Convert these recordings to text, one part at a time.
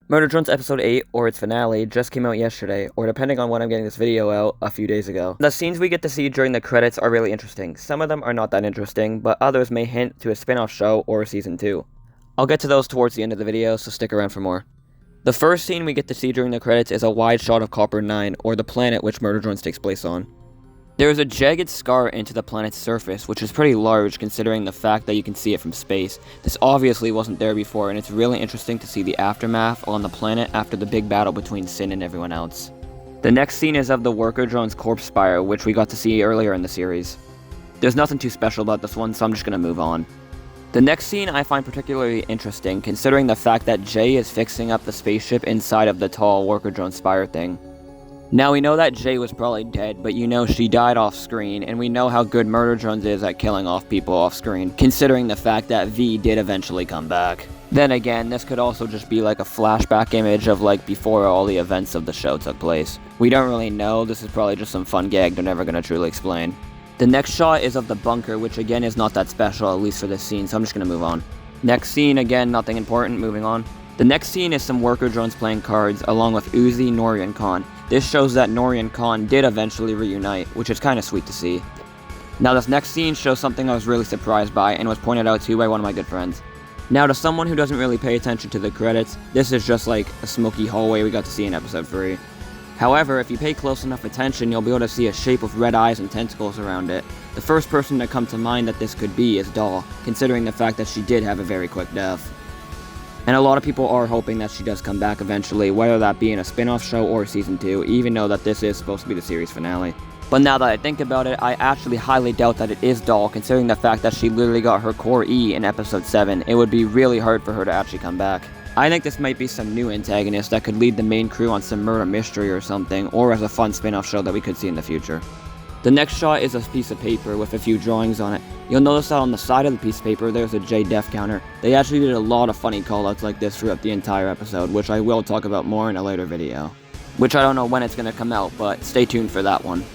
Murder Drones Episode 8, or its finale, just came out yesterday, or depending on when I'm getting this video out, a few days ago. The scenes we get to see during the credits are really interesting. Some of them are not that interesting, but others may hint to a spin-off show or a season 2. I'll get to those towards the end of the video, so stick around for more. The first scene we get to see during the credits is a wide shot of Copper 9, or the planet which Murder Drones takes place on. There is a jagged scar into the planet's surface, which is pretty large considering the fact that you can see it from space. This obviously wasn't there before, and it's really interesting to see the aftermath on the planet after the big battle between Sin and everyone else. The next scene is of the worker drone's corpse spire, which we got to see earlier in the series. There's nothing too special about this one, so I'm just gonna move on. The next scene I find particularly interesting, considering the fact that Jay is fixing up the spaceship inside of the tall worker drone spire thing. Now we know that Jay was probably dead, but you know she died off screen, and we know how good Murder Drones is at killing off people off screen, considering the fact that V did eventually come back. Then again, this could also just be like a flashback image of like before all the events of the show took place. We don't really know, this is probably just some fun gag they're never gonna truly explain. The next shot is of the bunker, which again is not that special, at least for this scene, so I'm just gonna move on. Next scene, again, nothing important, moving on. The next scene is some worker drones playing cards, along with Uzi, Nori, and Khan. This shows that Nori and Khan did eventually reunite, which is kinda sweet to see. Now this next scene shows something I was really surprised by, and was pointed out to by one of my good friends. Now to someone who doesn't really pay attention to the credits, this is just like a smoky hallway we got to see in episode 3. However, if you pay close enough attention, you'll be able to see a shape with red eyes and tentacles around it. The first person to come to mind that this could be is Doll, considering the fact that she did have a very quick death. And a lot of people are hoping that she does come back eventually, whether that be in a spin-off show or season 2, even though that this is supposed to be the series finale. But now that I think about it, I actually highly doubt that it is Doll, considering the fact that she literally got her core E in episode 7. It would be really hard for her to actually come back. I think this might be some new antagonist that could lead the main crew on some murder mystery or something, or as a fun spin-off show that we could see in the future. The next shot is a piece of paper with a few drawings on it. You'll notice that on the side of the piece of paper there's a J death counter. They actually did a lot of funny callouts like this throughout the entire episode, which I will talk about more in a later video. Which I don't know when it's going to come out, but stay tuned for that one.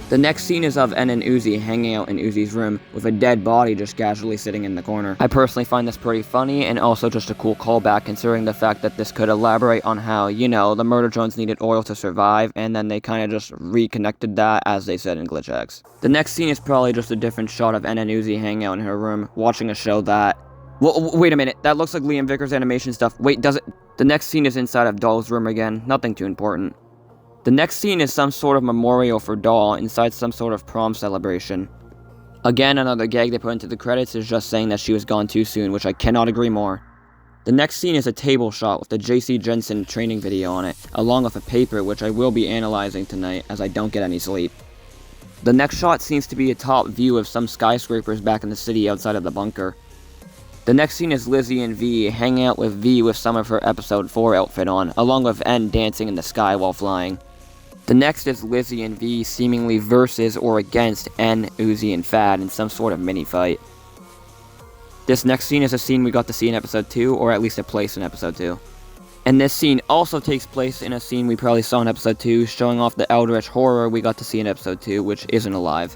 The next scene is of N and Uzi hanging out in Uzi's room, with a dead body just casually sitting in the corner. I personally find this pretty funny, and also just a cool callback considering the fact that this could elaborate on how, you know, the Murder Drones needed oil to survive, and then they kinda just reconnected that as they said in Glitch X. The next scene is probably just a different shot of N and Uzi hanging out in her room, watching a show that... Well, wait a minute, that looks like Liam Vickers animation stuff. Wait, does it? The next scene is inside of Doll's room again, nothing too important. The next scene is some sort of memorial for Doll inside some sort of prom celebration. Again, another gag they put into the credits is just saying that she was gone too soon, which I cannot agree more. The next scene is a table shot with the JC Jensen training video on it, along with a paper which I will be analyzing tonight as I don't get any sleep. The next shot seems to be a top view of some skyscrapers back in the city outside of the bunker. The next scene is Lizzie and V hanging out with V with some of her episode 4 outfit on, along with N dancing in the sky while flying. The next is Lizzie and V seemingly versus or against N, Uzi, and Fad in some sort of mini-fight. This next scene is a scene we got to see in episode 2, or at least a place in episode 2. And this scene also takes place in a scene we probably saw in episode 2, showing off the eldritch horror we got to see in episode 2, which isn't alive.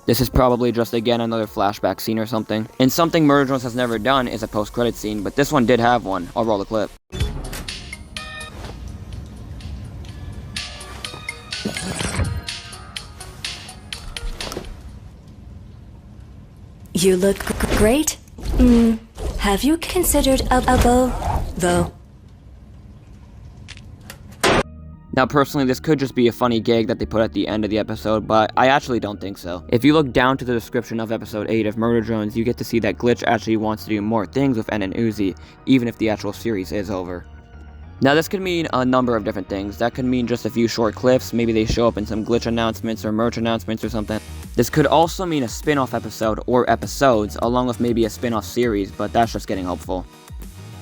This is probably just again another flashback scene or something. And something Murder Drones has never done is a post-credit scene, but this one did have one. I'll roll the clip. You look great. Have you considered a bow, though? Now personally, this could just be a funny gag that they put at the end of the episode, but I actually don't think so. If you look down to the description of episode 8 of Murder Drones, you get to see that Glitch actually wants to do more things with N and Uzi, even if the actual series is over. Now this could mean a number of different things. That could mean just a few short clips, maybe they show up in some Glitch announcements or merch announcements or something. This could also mean a spin-off episode or episodes, along with maybe a spin-off series, but that's just getting hopeful.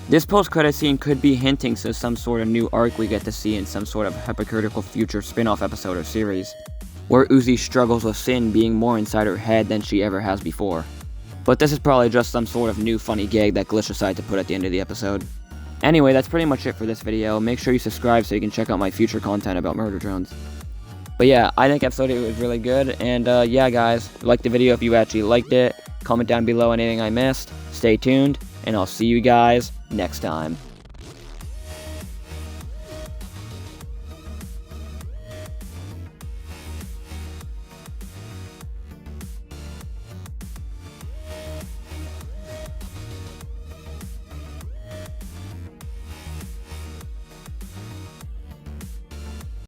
This post-credit scene could be hinting to some sort of new arc we get to see in some sort of hypocritical future spin-off episode or series, where Uzi struggles with Sin being more inside her head than she ever has before. But this is probably just some sort of new funny gag that Glitch decided to put at the end of the episode. Anyway, that's pretty much it for this video. Make sure you subscribe so you can check out my future content about Murder Drones. But yeah, I think episode 8 was really good, and yeah guys, like the video if you actually liked it, comment down below anything I missed, stay tuned, and I'll see you guys next time.